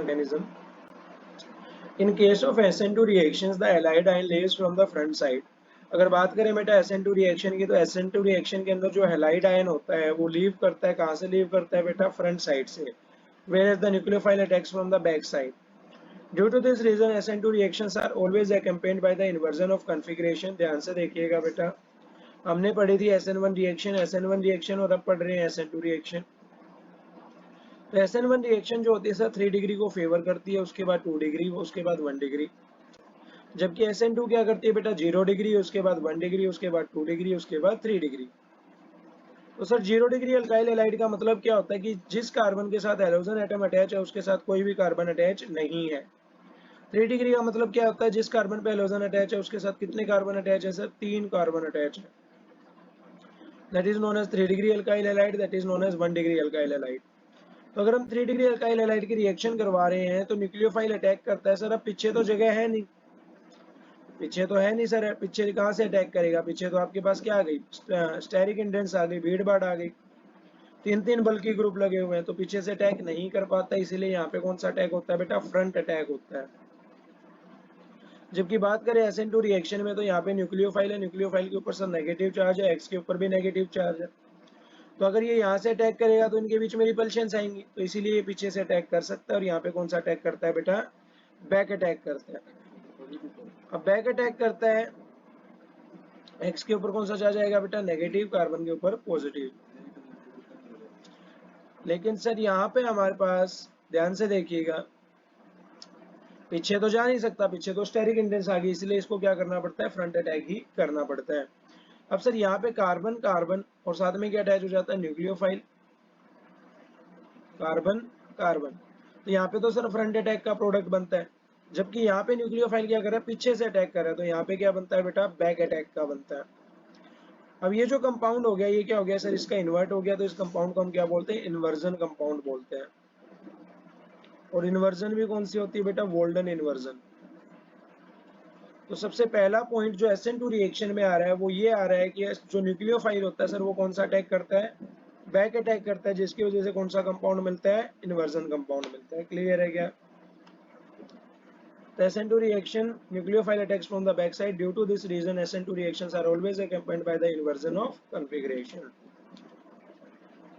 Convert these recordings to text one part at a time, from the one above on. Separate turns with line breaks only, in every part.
mechanism. In case of SN2 reactions, the allyl ion leaves from the front side. अगर बात करें बेटा SN2 reaction की, तो SN2 रिएक्शन के अंदर जो हैलाइड आयन होता है वो लीव करता है, कहाँ से लीव करता है बेटा? फ्रंट साइड से, whereas the nucleophile attacks from the back side. Due to this reason, SN2 reactions are always accompanied by the inversion of configuration. ध्यान से देखिएगा बेटा, हमने पढ़ी थी SN1 रिएक्शन और अब पढ़ रहे हैं SN2 रिएक्शन। तो SN1 रिएक्शन जो होती है सर 3 डिग्री को फेवर करती है, उसके बाद 2 डिग्री, उसके बाद 1 डिग्री। जबकि SN2 क्या करती है बेटा? 0 डिग्री, उसके बाद 1 डिग्री, उसके बाद 2 डिग्री, उसके बाद 3 डिग्री। तो सर 0 डिग्री अल्काइल हैलाइड का मतलब क्या होता है कि जिस कार्बन के साथ हैलोजन एटम अटैच है उसके साथ कोई भी कार्बन अटैच नहीं है। 3 डिग्री का मतलब क्या होता है? जिस कार्बन पे हैलोजन अटैच है उसके साथ कितने कार्बन अटैच है सर? 3 कार्बन अटैच है। That is known as 3 degree alkyl halide, that is known as 1 degree alkyl halide. तो अगर हम 3 डिग्री अल्काइल हैलाइड की रिएक्शन करवा रहे हैं तो न्यूक्लियोफाइल अटैक करता है। सर अब पीछे तो जगह है नहीं, पीछे तो है नहीं सर, पीछे कहाँ से अटैक करेगा? पीछे तो आपके पास क्या आ गई? स्टेरिक इंडेंस आ गई, भीड़ भाड़ आ गई, 3 बल्कि ग्रुप लगे हुए हैं, तो पीछे से अटैक नहीं कर पाता। इसीलिए यहाँ पे कौन सा अटैक होता है बेटा? फ्रंट अटैक होता है। जबकि बात करें SN2 रिएक्शन में, तो यहाँ पे न्यूक्लियोफाइल है, न्यूक्लियोफाइल के ऊपर सर नेगेटिव चार्ज है, एक्स के ऊपर भी नेगेटिव चार्ज है। तो अगर ये यहाँ से अटैक करेगा तो इनके बीच में रिपल्शंस आएंगी, तो इसीलिए ये पीछे से अटैक कर सकता है। और यहाँ पे कौन सा अटैक करता है बेटा? बैक अटैक करता है। अब बैक अटैक करता है, एक्स के ऊपर कौन सा चार्ज आएगा बेटा? नेगेटिव, कार्बन के ऊपर पॉजिटिव। लेकिन सर यहाँ पे हमारे पास ध्यान से देखिएगा, पीछे तो जा नहीं सकता, पीछे तो स्टेरिक इंडेंस आ गई, इसलिए इसको क्या करना पड़ता है? फ्रंट अटैक ही करना पड़ता है। अब सर यहाँ पे कार्बन कार्बन और साथ में क्या अटैच हो जाता है? Nucleophile, carbon carbon. तो यहाँ पे तो सर फ्रंट अटैक का प्रोडक्ट बनता है, जबकि यहाँ पे न्यूक्लियोफाइल क्या कर रहा है? पीछे से अटैक कर रहा है, तो यहाँ पे क्या बनता है बेटा? बैक अटैक का बनता है। अब ये जो कंपाउंड हो गया, ये क्या हो गया सर? इसका इन्वर्ट हो गया, तो इस कंपाउंड को हम क्या बोलते हैं? इन्वर्जन कंपाउंड बोलते हैं। और इन्वर्जन भी कौन सी होती है बेटा? वोल्डन इन्वर्जन। तो सबसे पहला पॉइंट जो SN2 रिएक्शन में आ रहा है वो ये आ रहा है कि जो न्यूक्लियोफाइल होता है सर वो कौन सा अटैक करता है? बैक अटैक करता है, जिसकी वजह से कौन सा कंपाउंड मिलता है? इन्वर्जन कंपाउंड मिलता है। क्लियर है क्या? The SN2 reaction, nucleophile attacks from the backside. Due to this reason, SN2 reactions are always accompanied by the inversion of configuration.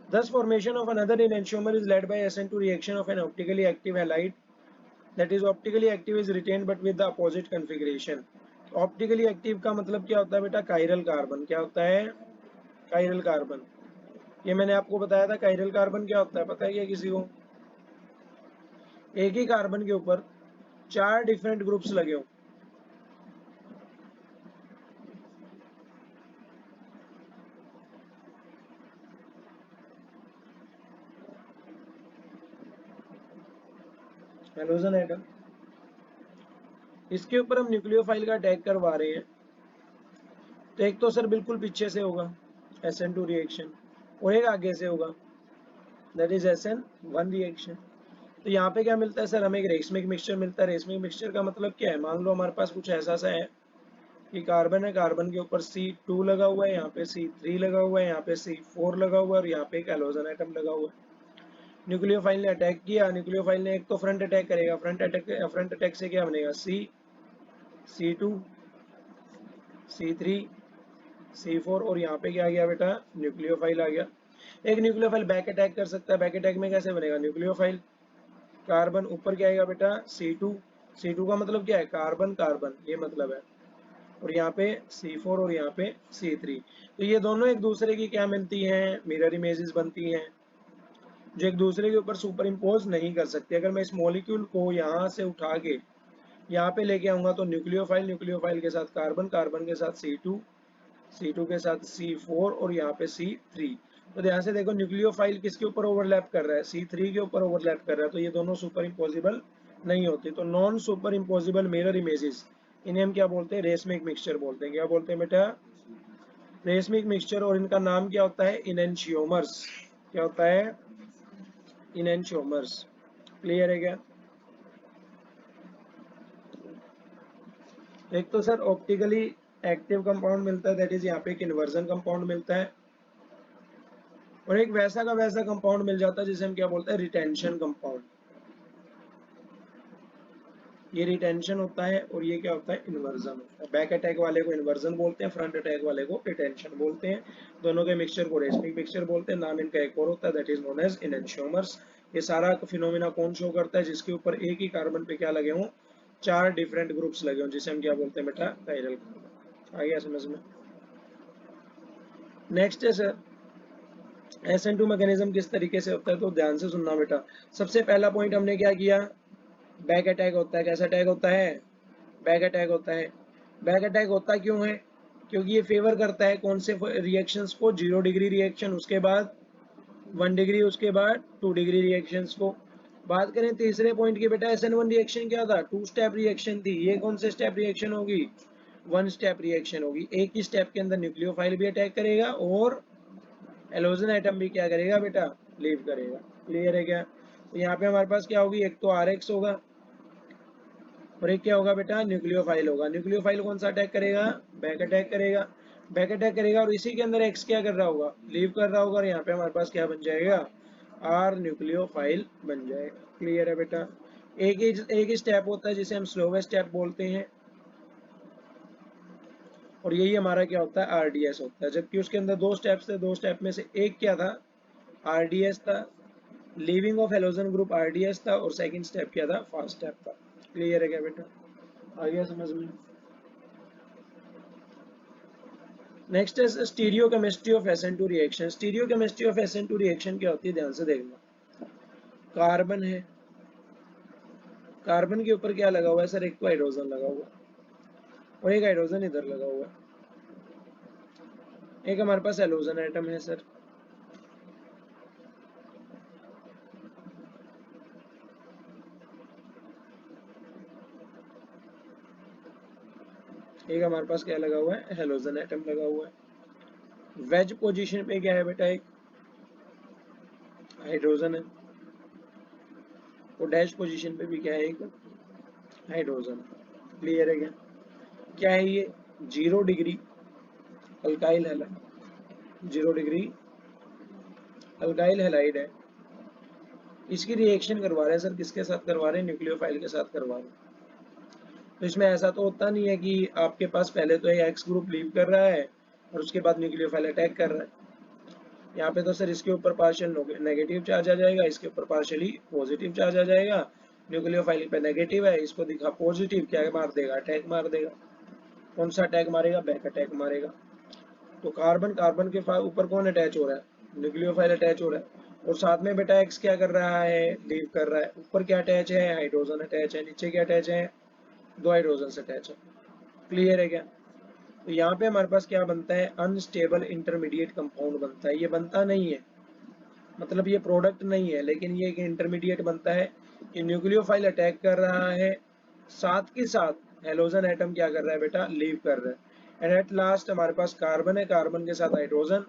Thus, formation of another enantiomer is led by SN2 reaction of an optically active halide. That is, optically active is retained but with the opposite configuration. Optically active का मतलब क्या होता है बेटा? Chiral carbon. क्या होता है? Chiral carbon. ये मैंने आपको बताया था, कायरल कार्बन क्या होता है? पता है क्या किसी को? एक ही कार्बन के ऊपर 4 डिफरेंट ग्रुप्स लगे हो। हैलोजन एटम, इसके ऊपर हम न्यूक्लियोफाइल का अटैक करवा रहे हैं। तो एक तो सर बिल्कुल पीछे से होगा SN2 रिएक्शन, और एक आगे से होगा, दैट इज SN1 रिएक्शन। तो यहाँ पे क्या मिलता है सर? हमें एक रेशमिक मिक्सचर मिलता है। रेशमिक मिक्सचर का मतलब क्या है? मान लो हमारे पास कुछ ऐसा सा है कि कार्बन है, कार्बन के ऊपर C2 लगा हुआ है, यहाँ पे C3 लगा हुआ है, यहाँ पे C4 लगा हुआ है और यहाँ पे एक हैलोजन एटम लगा हुआ है। न्यूक्लियोफाइल ने अटैक किया, न्यूक्लियोफाइल ने एक तो फ्रंट अटैक करेगा, फ्रंट अटैक से क्या बनेगा? C2 C3 C4 और यहाँ पे क्या आ गया बेटा? न्यूक्लियोफाइल आ गया। एक न्यूक्लियोफाइल बैक अटैक कर सकता है, बैक अटैक में कैसे बनेगा? न्यूक्लियोफाइल, कार्बन ऊपर क्या आएगा बेटा? C2, C2 का मतलब क्या है? कार्बन कार्बन, ये मतलब है। और यहाँ पे C4 और यहाँ पे C3। तो ये दोनों एक दूसरे की क्या मिलती हैं? मिरर इमेजेस बनती हैं, जो एक दूसरे के ऊपर सुपर इम्पोज नहीं कर सकते। अगर मैं इस मॉलिक्यूल को यहाँ से उठा के यहाँ पे लेके आऊंगा तो न्यूक्लियोफाइल, न्यूक्लियोफाइल के साथ कार्बन, कार्बन के साथ C2, C2 के साथ C4 और यहाँ पे C3। तो ध्यान से देखो, न्यूक्लियोफाइल किसके ऊपर ओवरलैप कर रहा है? C3 के ऊपर ओवरलैप कर रहा है। तो ये दोनों सुपर इम्पोजिबल नहीं होते। तो non super imposable mirror images, इन्हें हम क्या बोलते हैं? रेशमिक मिक्सचर बोलते हैं। क्या बोलते हैं बेटा? Racemic mixture. और इनका नाम क्या होता है? इनैंशियोमर्स। क्या होता है? इनैंशियोमर्स। क्लियर है क्या? एक तो सर ऑप्टिकली एक्टिव कंपाउंड मिलता है, दैट इज यहाँ पे एक इन्वर्जन कंपाउंड मिलता है, और एक वैसा का वैसा कंपाउंड मिल जाता है जिसे हम क्या बोलते हैं? Retention compound. ये रिटेंशन होता है और ये क्या होता है, इन्वर्जन होता है। बैक अटैक वाले को इन्वर्जन बोलते हैं, फ्रंट अटैक वाले को रिटेंशन बोलते हैं। दोनों के मिक्सचर को रेस्टिंग मिक्सचर बोलते हैं। नाम इनका एक और होता है, दैट इज नोन एज इनएंशियोमर्स। ये सारा फिनोमिना कौन शो करता है, जिसके ऊपर एक ही कार्बन पे क्या लगे हों, 4 डिफरेंट ग्रुप्स लगे हों, जिसे हम क्या बोलते हैं बेटा, कायरल कार्बन। आ गया समझ में। नेक्स्ट है सर SN2 मैकेनिज्म किस तरीके से होता है, तो ध्यान से सुनना बेटा। सबसे पहला पॉइंट हमने क्या किया, बैक अटैक होता है। कैसा अटैक होता है, बैक अटैक होता है। बैक अटैक होता क्यों है, क्योंकि ये फेवर करता है कौन से रिएक्शंस को, 0 डिग्री रिएक्शन, उसके बाद 1 डिग्री, उसके बाद 2 डिग्री रिएक्शंस को। बात करें तीसरे पॉइंट की बेटा, SN1 रिएक्शन क्या था, 2 स्टेप रिएक्शन थी। ये कौन से स्टेप रिएक्शन होगी, 1 स्टेप रिएक्शन होगी। एक ही स्टेप के अंदर न्यूक्लियोफाइल भी अटैक करेगा और हेलोजन एटम भी क्या करेगा बेटा, लीव करेगा। क्लियर है क्या। तो यहाँ पे हमारे पास क्या होगी, एक तो RX होगा और एक क्या होगा बेटा, न्यूक्लियोफाइल होगा। न्यूक्लियोफाइल कौन सा अटैक करेगा, बैक अटैक करेगा। बैक अटैक करेगा और इसी के अंदर एक्स क्या कर रहा होगा, लीव कर रहा होगा, और यहाँ पे हमारे पास क्या बन जाएगा, आर न्यूक्लियोफाइल बन जाएगा। क्लियर है बेटा। एक ही स्टेप होता है जिसे हम स्लोवेस्ट स्टेप बोलते हैं, और यही हमारा क्या होता है, RDS होता है। जबकि उसके अंदर 2 स्टेप्स थे, 2 स्टेप में से एक क्या था, RDS था, leaving of halogen group RDS था, और सेकंड स्टेप क्या था, फास्ट स्टेप था। क्लियर है क्या बेटा, आ गया समझ में। नेक्स्ट है stereo chemistry of SN2 reaction. Stereo chemistry of SN2 reaction क्या होती है, ध्यान से देखना। कार्बन है, कार्बन के ऊपर क्या लगा हुआ है सर, एक तो हाइड्रोजन लगा हुआ है और एक हाइड्रोजन इधर लगा हुआ है। एक हमारे पास हेलोजन एटम है सर, एक हमारे पास क्या लगा हुआ है, हेलोजन एटम लगा हुआ है। वेज पोजीशन पे क्या है बेटा, एक हाइड्रोजन है, और डैश पोजीशन पे भी क्या है, एक हाइड्रोजन। क्लियर है क्या। क्या है ये, 0 degree alkyl halide, 0 degree alkyl halide है। इसकी रिएक्शन करवा रहे हैं सर, किसके साथ करवा रहे हैं, न्यूक्लियोफाइल के साथ करवा रहे हैं। तो इसमें ऐसा तो होता नहीं है कि आपके पास पहले तो एक्स ग्रुप लीव कर रहा है और उसके बाद न्यूक्लियोफाइल अटैक कर रहा है। यहाँ पे तो सर इसके ऊपर पार्शियल नेगेटिव चार्ज आ जाएगा, इसके ऊपर पार्शियली पॉजिटिव चार्ज आ जाएगा। न्यूक्लियोफाइल पे नेगेटिव है, इसको दिखा पॉजिटिव, क्या मार देगा, अटैक मार देगा। कौन सा अटैक मारेगा, बैक अटैक मारेगा। तो कार्बन कार्बन के ऊपर कौन अटैच हो रहा है, न्यूक्लियोफाइल अटैच हो रहा है, और साथ में बेटा एक्स क्या कर रहा है, लीव कर रहा है। ऊपर क्या अटैच है, हाइड्रोजन अटैच है, नीचे क्या अटैच है, 2 हाइड्रोजन अटैच है। क्लियर है क्या। तो यहाँ पे हमारे पास क्या बनता है, अनस्टेबल इंटरमीडिएट कंपाउंड बनता है। ये बनता नहीं है, मतलब ये प्रोडक्ट नहीं है, लेकिन ये एक इंटरमीडिएट बनता है कि न्यूक्लियोफाइल अटैक कर रहा है, साथ के साथ हेलोजन एटम क्या कर रहा है बेटा, लीव कर रहा है। एंड एट लास्ट हमारे पास कार्बन है, कार्बन के साथ हाइड्रोजन।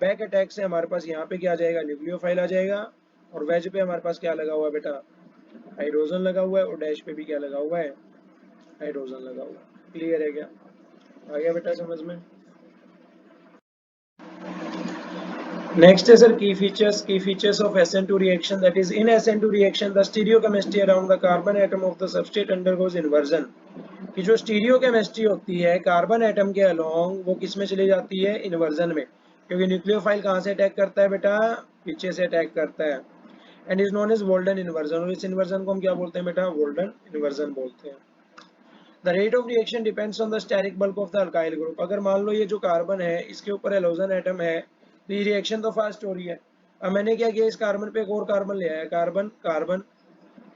बैक अटैक से हमारे पास यहाँ पे क्या आ जाएगा, न्यूक्लियोफाइल आ जाएगा, और वेज पे हमारे पास क्या लगा हुआ है बेटा, हाइड्रोजन लगा हुआ है, और डैश पे भी क्या लगा हुआ है, हाइड्रोजन लगा हुआ है। क्लियर है क्या, आ गया बेटा समझ में। Next is sir key features of SN2 reaction, that is in SN2 reaction the stereochemistry around the carbon atom of the substrate undergoes inversion। कि जो स्टीरियोकेमिस्ट्री होती है कार्बन एटम के अलोंग, वो किस में चली जाती है, इन्वर्जन में। क्योंकि न्यूक्लियोफाइल कहाँ से अटैक करता है बेटा, पीछे से अटैक करता है। And is known as Walden inversion, और इस इन्वर्जन को हम क्या बोलते हैं बेटा, वोल्डन इन्वर्जन बोलते हैं। The rate of reaction depends on the steric bulk of the alkyl group. अगर मान लो ये जो कार्बन है इसके ऊपर हेलोजन एटम है, तो ये रिएक्शन तो फास्ट हो रही है। अब मैंने क्या किया, इस कार्बन पे एक और कार्बन ले आया, कार्बन कार्बन,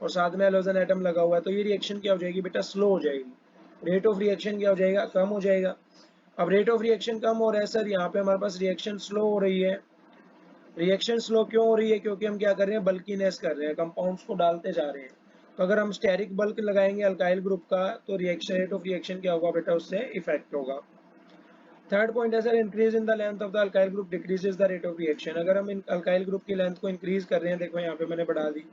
और साथ में हेलोजन एटम लगा हुआ है, तो ये रिएक्शन क्या हो जाएगी बेटा, स्लो हो जाएगी। रेट ऑफ रिएक्शन क्या हो जाएगा, कम हो जाएगा। अब रेट ऑफ रिएक्शन कम हो रहा है सर, यहाँ पे हमारे पास रिएक्शन स्लो हो रही है। रिएक्शन स्लो क्यों हो रही है, क्योंकि हम क्या कर रहे हैं, बल्कीनेस कर रहे हैं, कंपाउंड्स को डालते जा रहे हैं। तो अगर हम स्टेरिक बल्क लगाएंगे अल्काइल ग्रुप का, तो रिएक्शन रेट ऑफ रिएक्शन क्या होगा बेटा, उससे इफेक्ट होगा। थर्ड पॉइंट है sir, increase in the length of the alkyl group decreases the rate of reaction. अगर हम इन अल्काइल ग्रुप की लेंथ को इंक्रीज कर रहे हैं, देखो यहाँ पे मैंने बढ़ा दी,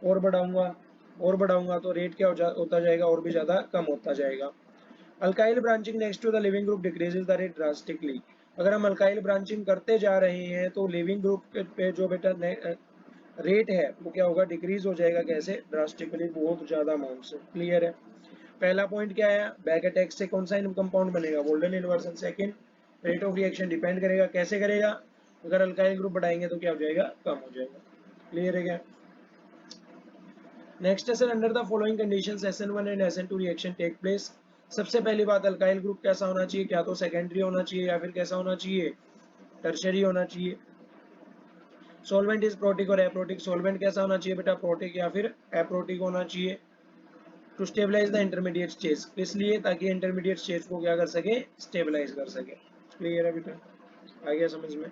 और बढ़ाऊंगा और बढ़ाऊंगा, तो रेट क्या होता जाएगा, और भी ज्यादा कम होता जाएगा। Alkyl branching next to the leaving group decreases the rate drastically. अगर हम अल्काइल ब्रांचिंग करते जा रहे हैं तो लिविंग ग्रुप पे जो बेटा रेट है वो क्या होगा, डिक्रीज हो जाएगा। कैसे? ड्रास्टिकली, बहुत ज्यादा अमाउंट से। क्लियर है? पहला पॉइंट क्या है, बैक अटैक से कौन सा कंपाउंड बनेगा, Walden inversion. Second, rate of reaction depend करेगा, कैसे करेगा, अगर अल्काइल ग्रुप बढ़ाएंगे तो क्या हो जाएगा, कम हो जाएगा। क्लियर है क्या? नेक्स्ट है sir, under the following conditions SN1 and SN2 reaction take place. सबसे पहली बात, अल्काइल ग्रुप कैसा होना चाहिए, क्या तो सेकेंडरी होना चाहिए या फिर कैसा होना चाहिए, टर्शरी होना चाहिए। सॉल्वेंट इज प्रोटिक और एप्रोटिक। सॉल्वेंट कैसा होना चाहिए बेटा, प्रोटिक या फिर एप्रोटिक होना चाहिए। To stabilise the intermediate stage, इसलिए ताकि इंटरमीडिएट स्टेज को क्या कर सके, स्टेबलाइज कर सके। क्लियर है बेटा? आ गया समझ में?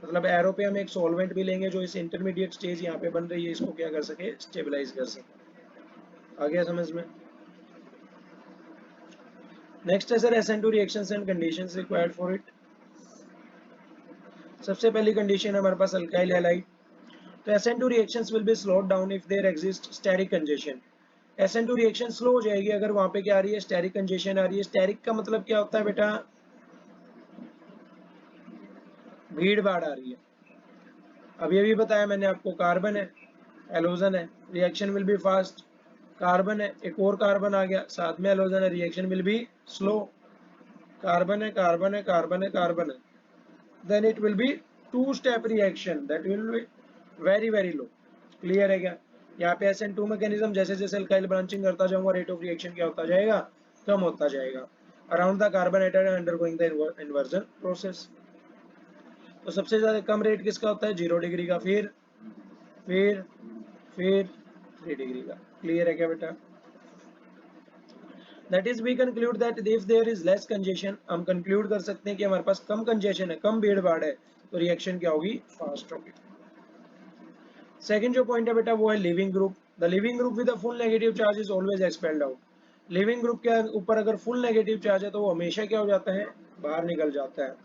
मतलब एरो पे हम एक सॉल्वेंट भी लेंगे जो इस इंटरमीडिएट स्टेज यहाँ पे बन रही है इसको क्या कर सके, स्टेबलाइज कर सके। आ गया समझ में? नेक्स्ट है sir, SN2 reactions and conditions required for it. सबसे पहली कंडीशन है हमारे पास अल्काइल हैलाइड। तो SN2 reactions will be slowed down if there exist steric congestion. SN2 reaction slow हो जाएगी अगर वहां पे क्या आ रही है, स्टेरिक कंजेशन आ रही है। स्टेरिक का मतलब क्या होता है बेटा, भीड़ भाड़ आ रही है। अभी अभी बताया मैंने आपको, कार्बन है, एलोजन है, reaction will B fast. Carbon है, एक और कार्बन आ गया, साथ में एलोजन है, reaction will be slow. Carbon है, कार्बन है, कार्बन है, कार्बन है, then it will be two step reaction, that will be very very low. Clear है क्या? यहाँ पे SN2 मैकेनिज्म, जैसे जैसे अल्काइल ब्रांचिंग करता जाऊंगा रेट ऑफ रिएक्शन क्या होता जाएगा, कम होता जाएगा। Around the carbon atom undergoing the inversion process. तो सबसे ज्यादा कम रेट किसका होता है, 0 डिग्री का, फिर फिर 3 डिग्री का। क्लियर है क्या बेटा? That is we conclude that if there is less congestion, हम कंक्लूड कर सकते हैं कि हमारे पास कम कंजेशन है, कम भीड़ भाड़ है, तो रिएक्शन क्या होगी, फास्ट होगी। सेकंड जो पॉइंट है बेटा वो है leaving group. The leaving group with full negative charge is always expelled out. Leaving group के ऊपर अगर फुल नेगेटिव चार्ज है तो वो हमेशा क्या हो जाता है, बाहर निकल जाता है।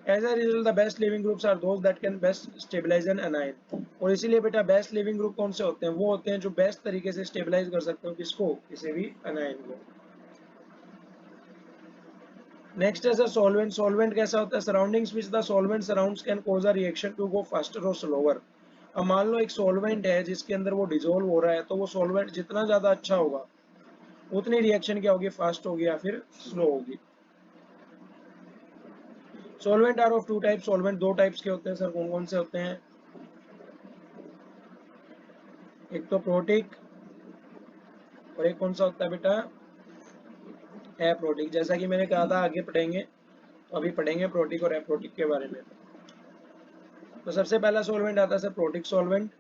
As a result the best leaving groups are those that can best stabilise an anion. और इसीलिए बेटा बेस्ट लिविंग ग्रुप कौन से होते हैं, वो होते हैं जो बेस्ट तरीके से स्टेबलाइज कर सकते हो किसको, किसी भी अनायन को। नेक्स्ट है सर सॉल्वेंट। सॉल्वेंट कैसा होता है, surroundings which the solvent surrounds can cause a reaction to go faster और स्लोवर। अब मान लो एक सॉल्वेंट है जिसके अंदर वो डिजोल्व हो रहा है, तो वो सॉल्वेंट जितना ज्यादा अच्छा होगा उतनी रिएक्शन क्या होगी, फास्ट होगी या फिर स्लो होगी। Solvent are of two type. Solvent दो टाइप्स के होते हैं सर, कौन कौन से होते हैं, एक तो प्रोटिक और एक कौन सा होता है बेटा, एप्रोटिक। जैसा कि मैंने कहा था आगे पढ़ेंगे, तो अभी पढ़ेंगे प्रोटिक और एप्रोटिक के बारे में। तो सबसे पहला सॉल्वेंट आता है sir protic solvent.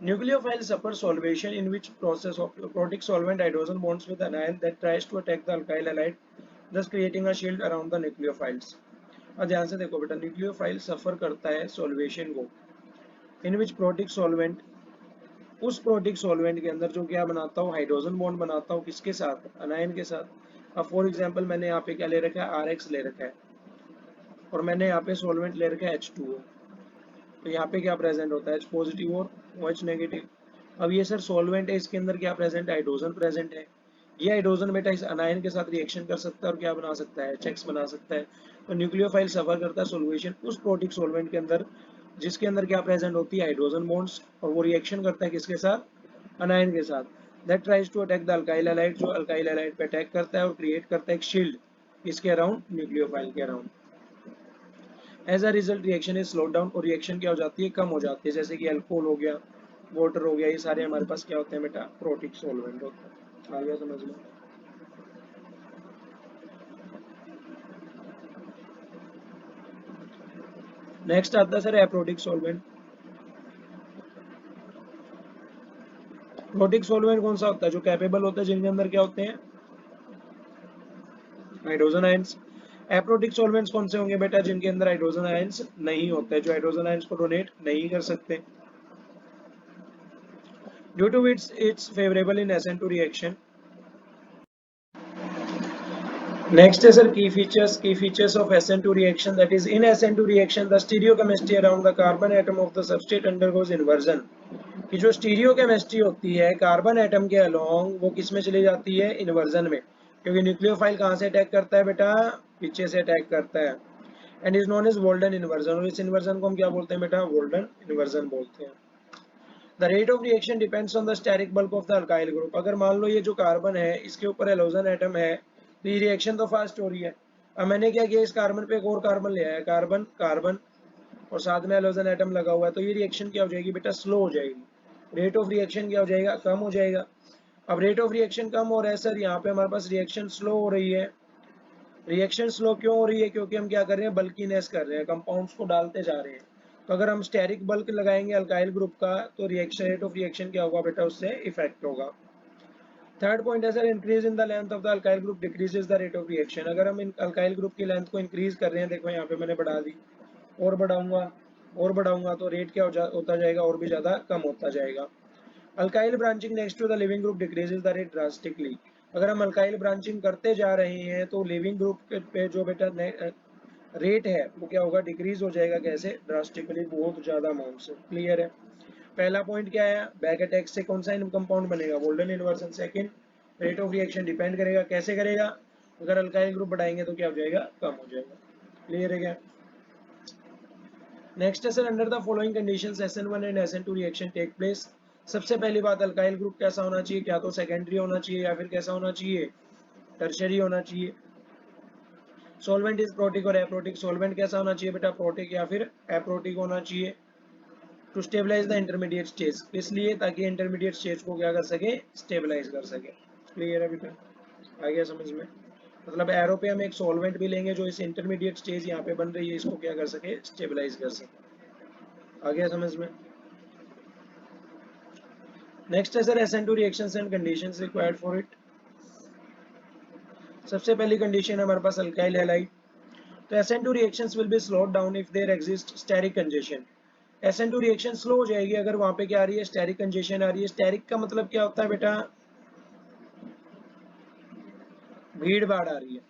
Nucleophile suffer solvation in which process of protic solvent hydrogen bonds with anion that tries to attack the alkyl halide, thus creating a shield around the nucleophiles। और ध्यान से देखो बेटा, nucleophile सफर करता है solvation को, इन विच protic solvent, उस protic solvent के अंदर जो क्या बनाता हूँ, हाइड्रोजन बॉन्ड बनाता हूँ किसके साथ, अनायन के साथ। अब फॉर एग्जांपल मैंने यहाँ पे क्या ले रखा है, RX ले रखा है, और मैंने यहाँ पे सॉल्वेंट ले रखा है H2O। तो यहाँ पे क्या प्रेजेंट होता है, H पॉजिटिव और OH नेगेटिव। अब ये सर सॉल्वेंट है, इसके अंदर क्या प्रेजेंट है, हाइड्रोजन प्रेजेंट है। ये हाइड्रोजन बेटा इस अनायन के साथ रिएक्शन कर सकता है और क्या बना सकता है, HX बना सकता है। तो न्यूक्लियोफाइल सफर करता है सॉल्वेशन उस प्रोटिक सॉल्वेंट के अंदर जिसके अंदर क्या प्रेजेंट होती है, हाइड्रोजन बॉन्ड्स, और वो रिएक्शन करता है किसके साथ, अनायन के साथ। That tries to attack the alkyl halide, जो अल्काइल हैलाइड पे अटैक करता है और क्रिएट करता है एक शील्ड इसके अराउंड, न्यूक्लियोफाइल के around. As a result reaction is slow down, और रिएक्शन क्या हो जाती है, कम हो जाती है। जैसे कि अल्कोहल हो गया, वाटर हो गया, ये सारे हमारे पास क्या होते हैं बेटा, प्रोटिक सॉल्वेंट होते हैं। आ गया समझ में? नेक्स्ट आता है sir aprotic solvent. Protic solvent कौन सा होता है, जो कैपेबल होता है, जिनके अंदर क्या होते हैं, हाइड्रोजन आयंस। एप्रोटिक सॉल्वेंट्स कौन से होंगे बेटा, जिनके अंदर हाइड्रोजन आयंस नहीं होते, जो हाइड्रोजन आयंस को डोनेट नहीं कर सकते। Due to its favourable in SN2 reaction. Next है sir key features of SN2 reaction, that is in SN2 reaction the stereochemistry around the carbon atom of the substrate undergoes inversion. कि जो stereochemistry होती है carbon atom के along, वो किस में चली जाती है, इन्वर्जन में। क्योंकि न्यूक्लियोफाइल कहाँ से अटैक करता है बेटा, पीछे से अटैक करता है। And is known as Walden inversion, और इस इन्वर्जन को हम क्या बोलते हैं बेटा, वोल्डन इन्वर्जन बोलते हैं। The rate of reaction depends on the steric bulk of the alkyl group. अगर मान लो ये जो कार्बन है इसके ऊपर हेलोजन एटम है तो ये रिएक्शन तो फास्ट हो रही है। अब मैंने क्या किया, इस कार्बन पे एक और कार्बन ले आया, कार्बन कार्बन और साथ में हेलोजन एटम लगा हुआ है, तो ये रिएक्शन क्या हो जाएगी बेटा, स्लो हो जाएगी। रेट ऑफ रिएक्शन क्या हो जाएगा, कम हो जाएगा। अब रेट ऑफ रिएक्शन कम हो रहा है सर, यहाँ पे हमारे पास रिएक्शन स्लो हो रही है। रिएक्शन स्लो क्यों हो रही है, क्योंकि हम क्या कर रहे हैं, बल्कीनेस कर रहे हैं, कंपाउंड्स को डालते जा रहे हैं। तो अगर हम स्टेरिक बल्क लगाएंगे अल्काइल ग्रुप का तो रिएक्शन रेट ऑफ रिएक्शन क्या होगा बेटा, उससे इफेक्ट होगा। थर्ड पॉइंट है sir, increase in the length of the alkyl group decreases the rate of reaction. अगर हम इन अल्काइल ग्रुप की लेंथ को इंक्रीज कर रहे हैं, देखो यहाँ पे मैंने बढ़ा दी, और बढ़ाऊंगा तो रेट क्या होता जाएगा, और भी ज्यादा कम होता जाएगा। Alkyl branching next to the leaving group decreases the rate drastically. अगर हम अल्काइल ब्रांचिंग करते जा रहे हैं तो लिविंग ग्रुप पे जो बेटा रेट है वो क्या होगा, डिक्रीज हो जाएगा। कैसे, ड्रास्टिकली, बहुत ज्यादा अमाउंट से। क्लियर है। पहला पॉइंट क्या है, बैक अटैक से कौन सा कंपाउंड बनेगा, golden inversion. Second, rate of reaction depend करेगा, कैसे करेगा, अगर अल्काइल ग्रुप बढ़ाएंगे तो क्या हो जाएगा, कम हो जाएगा। क्लियर है क्या। नेक्स्ट है sir, under the following conditions SN1 and SN2 reaction take place. सबसे पहली बात, अल्काइल ग्रुप कैसा होना चाहिए, क्या तो सेकेंडरी होना चाहिए या फिर कैसा होना चाहिए, टर्शरी होना चाहिए। सॉल्वेंट इज प्रोटिक और एप्रोटिक। सॉल्वेंट कैसा होना चाहिए बेटा, प्रोटिक या फिर एप्रोटिक होना चाहिए। To stabilise the intermediate stage, इसलिए ताकि इंटरमीडिएट स्टेज को क्या कर सके, स्टेबलाइज कर सके। क्लियर है बेटा, आ गया समझ में। मतलब एरो पे हम एक सॉल्वेंट भी लेंगे जो इस इंटरमीडिएट स्टेज यहाँ पे बन रही है इसको क्या कर सके, स्टेबलाइज कर सके। आ गया समझ में। नेक्स्ट है sir, SN2 reactions and conditions required for it. सबसे पहली कंडीशन है हमारे पास अल्काइल हैलाइड। तो SN2 reactions will be slowed down if there exists steric congestion। SN2 reaction slow हो जाएगी अगर वहां पे क्या आ रही है, स्टेरिक कंजेशन आ रही है। स्टेरिक का मतलब क्या होता है बेटा, भीड़ भाड़ आ रही है।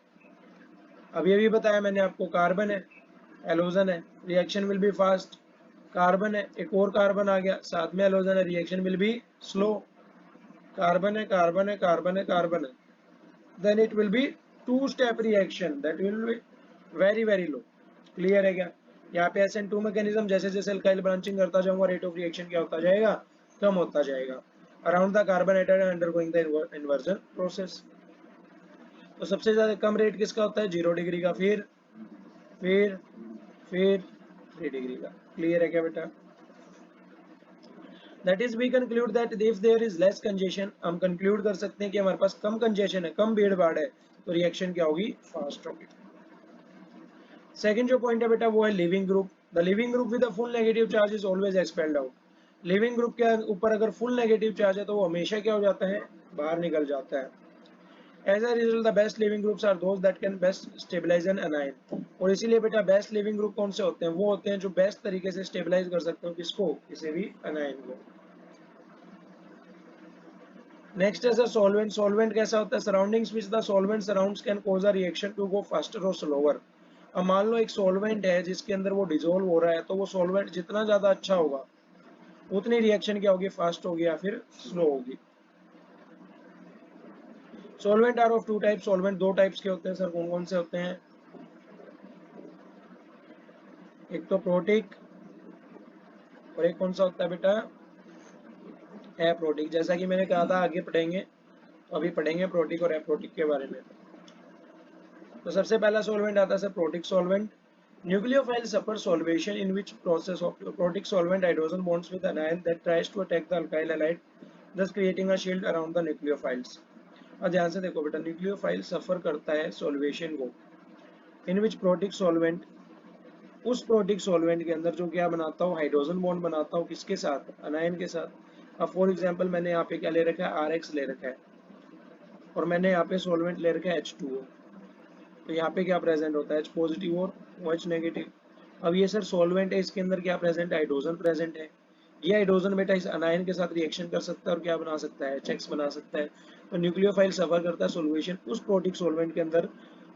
अब ये भी बताया मैंने आपको, कार्बन है, एलोजन है, reaction will B fast. Carbon है, एक और कार्बन आ गया, साथ में एलोजन है, reaction will be slow. Carbon है, कार्बन है, कार्बन है, कार्बन है, then it will be two step reaction, that will be very very low. Clear है क्या। यहाँ पे SN2 मैकेनिज्म, जैसे जैसे अल्काइल ब्रांचिंग करता जाऊंगा रेट ऑफ रिएक्शन क्या होता जाएगा, कम होता जाएगा। Around the carbon atom undergoing the inversion process. तो सबसे ज्यादा कम रेट किसका होता है, 0 डिग्री का, फिर फिर 3 डिग्री का। क्लियर है क्या बेटा। That is we conclude that if there is less congestion, हम कंक्लूड कर सकते हैं कि हमारे पास कम कंजेशन है, कम भीड़ भाड़ है, तो रिएक्शन क्या होगी, फास्ट होगी। सेकंड जो पॉइंट है बेटा वो है leaving group. The leaving group with full negative charge is always expelled out. Leaving group के ऊपर अगर फुल नेगेटिव चार्ज है तो वो हमेशा क्या हो जाता है, बाहर निकल जाता है। As a result the best leaving groups are those that can best stabilise an anion. और इसीलिए बेटा बेस्ट लिविंग ग्रुप कौन से होते हैं, वो होते हैं जो बेस्ट तरीके से स्टेबलाइज कर सकते हो किसको, किसी भी अनायन को। नेक्स्ट है सर सॉल्वेंट। सॉल्वेंट कैसा होता है, surroundings which the solvent surrounds can cause a reaction to go faster और स्लोअर। अब मान लो एक सॉल्वेंट है जिसके अंदर वो डिजोल्व हो रहा है, तो वो सॉल्वेंट जितना ज्यादा अच्छा होगा उतनी रिएक्शन क्या होगी, फास्ट होगी या फिर स्लो होगी। Solvent are of two type. Solvent दो टाइप्स के होते हैं सर, कौन कौन से होते हैं, एक तो प्रोटिक और एक कौन सा होता है बेटा, एप्रोटिक। जैसा कि मैंने कहा था आगे पढ़ेंगे, तो अभी पढ़ेंगे प्रोटिक और एप्रोटिक के बारे में। तो सबसे पहला सॉल्वेंट आता है sir protic solvent. Nucleophile suffer solvation in which process of protic solvent hydrogen bonds with anion that tries to attack the alkyl halide, thus creating a shield around the nucleophiles। और ध्यान से देखो बेटा, nucleophile सफर करता है solvation को, इन विच protic solvent, उस protic solvent के अंदर जो क्या बनाता हूँ, हाइड्रोजन बॉन्ड बनाता हूँ, किसके साथ, अनायन के साथ। अब फॉर एग्जांपल मैंने यहाँ पे क्या ले रखा है, RX ले रखा है, और मैंने यहाँ पे सॉल्वेंट ले रखा है H2O। तो यहाँ पे क्या प्रेजेंट होता है, H पॉजिटिव और OH नेगेटिव। अब ये सर सॉल्वेंट है, इसके अंदर क्या प्रेजेंट है, हाइड्रोजन प्रेजेंट है। ये हाइड्रोजन बेटा इस अनायन के साथ रिएक्शन कर सकता है और क्या बना सकता है, HX बना सकता है। तो न्यूक्लियोफाइल सफर करता है सॉल्वेशन उस प्रोटिक सॉल्वेंट के अंदर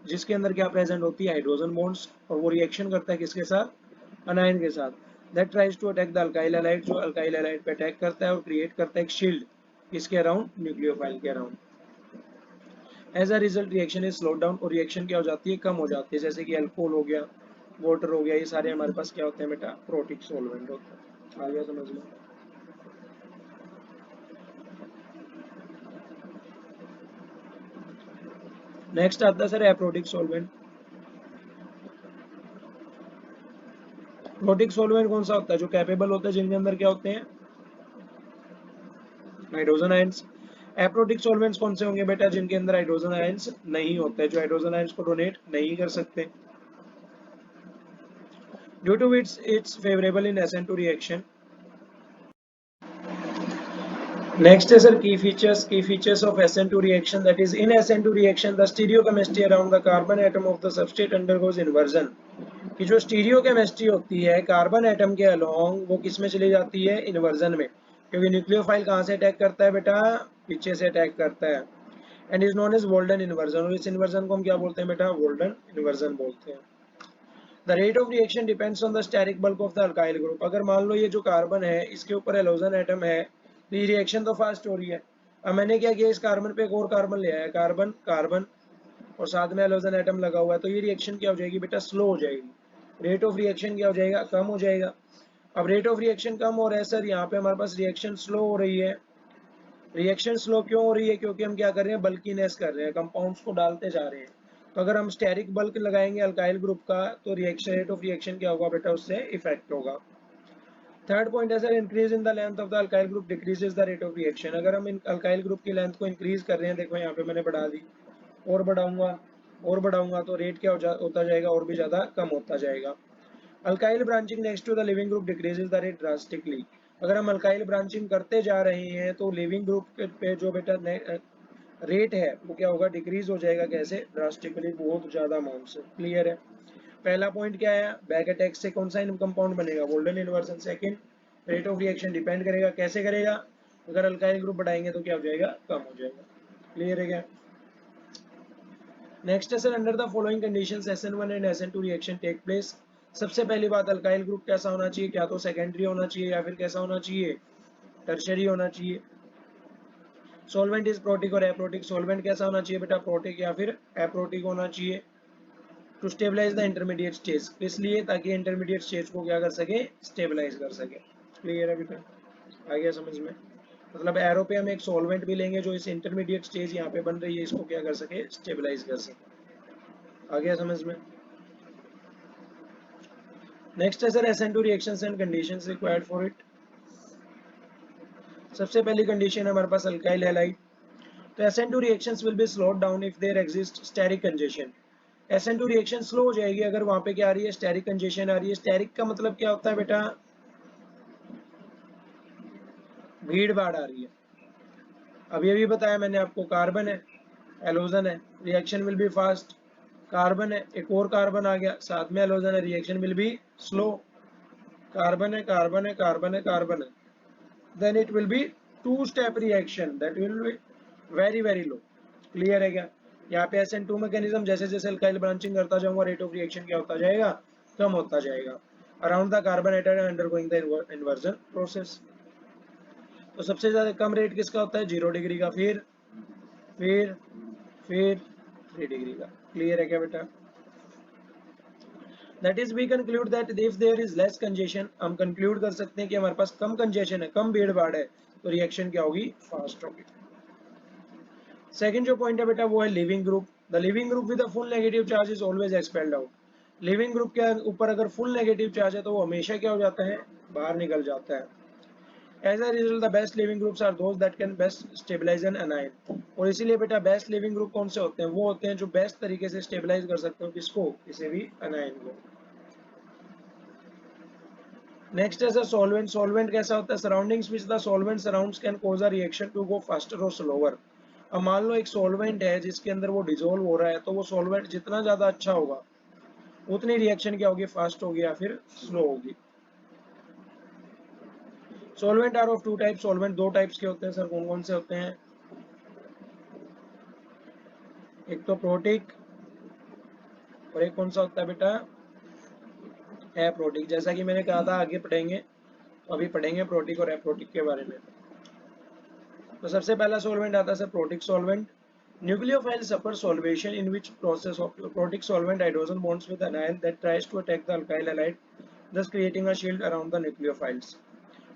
जिसके अंदर क्या प्रेजेंट होती है, हाइड्रोजन बॉन्ड्स, और वो रिएक्शन करता है किसके साथ, अनायन के साथ। That tries to attack the alkyl halide, जो अल्काइल हैलाइड पे अटैक करता है और क्रिएट करता है एक शील्ड किसके अराउंड, न्यूक्लियोफाइल के around. As a result reaction is slow down, और रिएक्शन क्या हो जाती है, कम हो जाती है। जैसे कि अल्कोहल हो गया, वाटर हो गया, ये सारे हमारे पास क्या होते हैं बेटा, प्रोटिक सॉल्वेंट होते हैं। आ गया समझ में। नेक्स्ट आता है sir aprotic solvent. Protic solvent कौन सा होता है? जो कैपेबल होता है, जिनके अंदर क्या होते हैं? Hydrogen ions. एप्रोटिक सॉल्वेंट्स कौन से होंगे बेटा? जिनके अंदर हाइड्रोजन आयंस नहीं होते, जो हाइड्रोजन आयंस को डोनेट नहीं कर सकते। Due to its favourable in SN2 reaction. Next है sir key features of SN2 reaction, that is in SN2 reaction the stereochemistry around the carbon atom of the substrate undergoes inversion. कि जो stereochemistry होती है carbon atom के along, वो किस में चली जाती है? इन्वर्जन में। क्योंकि न्यूक्लियोफाइल कहाँ से अटैक करता है बेटा? पीछे से अटैक करता है। And is known as Walden inversion, और इस इन्वर्जन को हम क्या बोलते हैं बेटा? वोल्डन इन्वर्जन बोलते हैं। The rate of reaction depends on the steric bulk of the alkyl group. अगर मान लो ये जो कार्बन है इसके ऊपर हेलोजन एटम है, तो ये रिएक्शन तो फास्ट हो रही है। अब मैंने क्या किया, इस कार्बन पे एक और कार्बन ले आया, कार्बन कार्बन, और साथ में हेलोजन एटम लगा हुआ है, तो ये रिएक्शन क्या हो जाएगी बेटा? स्लो हो जाएगी। रेट ऑफ रिएक्शन क्या हो जाएगा? कम हो जाएगा। अब रेट ऑफ रिएक्शन कम हो रहा है सर, यहाँ पे हमारे पास रिएक्शन स्लो हो रही है। रिएक्शन स्लो क्यों हो रही है? क्योंकि हम क्या कर रहे हैं? बल्कीनेस कर रहे हैं, कंपाउंड्स को डालते जा रहे हैं। तो अगर हम स्टेरिक बल्क लगाएंगे अल्काइल ग्रुप का, तो रिएक्शन रेट ऑफ रिएक्शन क्या होगा बेटा? उससे इफेक्ट होगा। थर्ड पॉइंट है sir increase in the length of the alkyl group decreases the rate of reaction. अगर हम इन अल्काइल ग्रुप की लेंथ को इंक्रीज कर रहे हैं, देखो यहाँ पे मैंने बढ़ा दी, और बढ़ाऊंगा और बढ़ाऊंगा, तो रेट क्या होता जाएगा? और भी ज्यादा कम होता जाएगा। Alkyl branching next to the leaving group decreases the rate drastically. अगर हम अल्काइल ब्रांचिंग करते जा रहे हैं तो लिविंग ग्रुप पे जो बेटा रेट है वो क्या होगा? डिक्रीज हो जाएगा। कैसे? ड्रास्टिकली, बहुत ज्यादा अमाउंट से। क्लियर है? पहला पॉइंट क्या है? बैक अटैक से कौन सा कंपाउंड बनेगा? Walden inversion. Second, rate of reaction depend करेगा, कैसे करेगा? अगर अल्काइल ग्रुप बढ़ाएंगे तो क्या हो जाएगा? कम हो जाएगा। क्लियर है क्या? नेक्स्ट है sir under the following conditions SN1 and SN2 reaction take place. सबसे पहली बात, अल्काइल ग्रुप कैसा होना चाहिए? क्या तो सेकेंडरी होना चाहिए या फिर कैसा होना चाहिए? टर्शियरी होना चाहिए। सॉल्वेंट इज प्रोटिक और एप्रोटिक। सॉल्वेंट कैसा होना चाहिए बेटा? प्रोटिक या फिर एप्रोटिक होना चाहिए। To stabilise the intermediate stage, इसलिए ताकि इंटरमीडिएट स्टेज को क्या कर सके? स्टेबलाइज कर सके। क्लियर है बेटा? आ गया समझ में? मतलब एरो पे हम एक सॉल्वेंट भी लेंगे जो इस इंटरमीडिएट स्टेज यहाँ पे बन रही है, इसको क्या कर सके? स्टेबलाइज कर सके। आ गया समझ में? नेक्स्ट है sir SN2 reactions and conditions required for it. सबसे पहली कंडीशन है हमारे पास अल्काइल हैलाइड। तो SN2 reactions will be slowed down if there exist steric congestion. SN2 reaction slow हो जाएगी अगर वहां पे क्या आ रही है? स्टेरिक कंजेशन आ रही है। स्टेरिक का मतलब क्या होता है बेटा? भीड़ भाड़ आ रही है। अब ये भी बताया मैंने आपको, कार्बन है, हेलोजन है, reaction will B fast. Carbon है, एक और कार्बन आ गया, साथ में हेलोजन है, reaction will be slow. Carbon है, कार्बन है, कार्बन है, कार्बन है, then it will be two step reaction that will be very very low। Clear है क्या? यहाँ पे SN2 मैकेनिज्म, जैसे जैसे अल्काइल ब्रांचिंग करता जाऊंगा रेट ऑफ रिएक्शन क्या होता जाएगा? कम होता जाएगा। Around the carbon atom undergoing the inversion process. तो सबसे ज्यादा कम रेट किसका होता है? 0 डिग्री का। फिर फिर 3 डिग्री का। क्लियर है क्या बेटा? That is we conclude that if there is less congestion, हम कंक्लूड कर सकते हैं कि हमारे पास कम कंजेशन है, कम भीड़ भाड़ है, तो रिएक्शन क्या होगी? फास्ट होगी। सेकंड जो पॉइंट है बेटा वो है leaving group. The leaving group with full negative charge is always expelled out. Leaving group के ऊपर अगर फुल नेगेटिव चार्ज है तो वो हमेशा क्या हो जाता है? बाहर निकल जाता है। As a result the best leaving groups are those that can best stabilise an anion. और इसीलिए बेटा बेस्ट लिविंग ग्रुप कौन से होते हैं? वो होते हैं जो बेस्ट तरीके से स्टेबलाइज कर सकते हो किसको? किसी भी अनायन को। नेक्स्ट है सर सॉल्वेंट। सॉल्वेंट कैसा होता है? Surroundings which the solvent surrounds can cause a reaction to go faster और स्लोअर। अब मान लो एक सॉल्वेंट है जिसके अंदर वो डिजोल्व हो रहा है, तो वो सॉल्वेंट जितना ज्यादा अच्छा होगा उतनी रिएक्शन क्या होगी? फास्ट होगी या फिर स्लो होगी। Solvent are of two type. Solvent दो टाइप्स के होते हैं सर, कौन कौन से होते हैं? एक तो प्रोटिक, और एक कौन सा होता है बेटा? एप्रोटिक। जैसा कि मैंने कहा था आगे पढ़ेंगे, तो अभी पढ़ेंगे प्रोटिक और एप्रोटिक के बारे में। तो सबसे पहला सॉल्वेंट आता है sir protic solvent. Nucleophile suffer solvation in which process of protic solvent hydrogen bonds with anion that tries to attack the alkyl halide, thus creating a shield around the nucleophiles।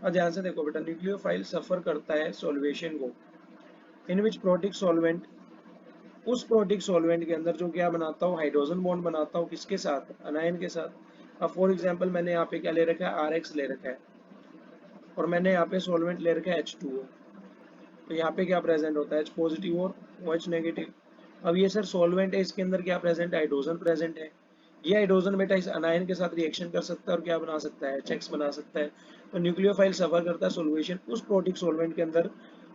अब ध्यान से देखो बेटा, nucleophile सफर करता है solvation को, इन विच protic solvent उस protic solvent के अंदर जो क्या बनाता हूँ, हाइड्रोजन बॉन्ड बनाता हूँ किसके साथ, अनायन के साथ। अब फॉर एग्जांपल मैंने यहाँ पे क्या ले रखा है, RX ले रखा है, और मैंने यहाँ पे सॉल्वेंट ले रखा है H2O। तो यहाँ पे क्या प्रेजेंट होता है, H पॉजिटिव और OH नेगेटिव। अब ये सर सॉल्वेंट है, इसके अंदर क्या प्रेजेंट है, हाइड्रोजन प्रेजेंट है। ये हाइड्रोजन बेटा इस अनायन के साथ रिएक्शन कर सकता है और क्या बना सकता है, HX बना सकता है। तो न्यूक्लियोफाइल सफर करता है सॉल्वेशन उस प्रोटिक सॉल्वेंट के अंदर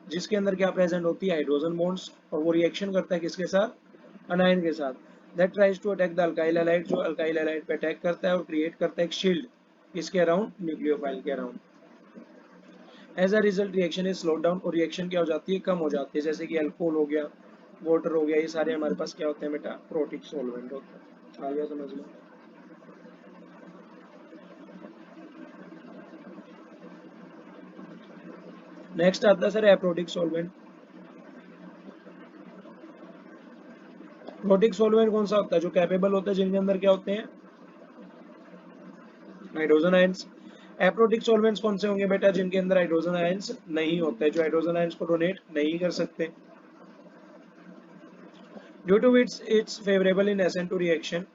जिसके अंदर क्या प्रेजेंट होती है, हाइड्रोजन बॉन्ड्स, और वो रिएक्शन करता है किसके साथ, अनायन के साथ। That tries to attack the alkyl halide, जो अल्काइल हैलाइड पे अटैक करता है और क्रिएट करता है एक शील्ड किसके अराउंड, न्यूक्लियोफाइल के around. As a result reaction is slow down, और रिएक्शन क्या हो जाती है, कम हो जाती है। जैसे कि अल्कोहल हो गया, वाटर हो गया, ये सारे हमारे पास क्या होते हैं बेटा, प्रोटिक सॉल्वेंट होते हैं। आ गया समझ में। नेक्स्ट आता है sir aprotic solvent. Protic solvent कौन सा होता है, जो कैपेबल होता है, जिनके अंदर क्या होते हैं, हाइड्रोजन आयंस। एप्रोटिक सॉल्वेंट्स कौन से होंगे बेटा, जिनके अंदर हाइड्रोजन आयंस नहीं होते, जो हाइड्रोजन आयंस को डोनेट नहीं कर सकते। Due to its its favourable in SN2 reaction,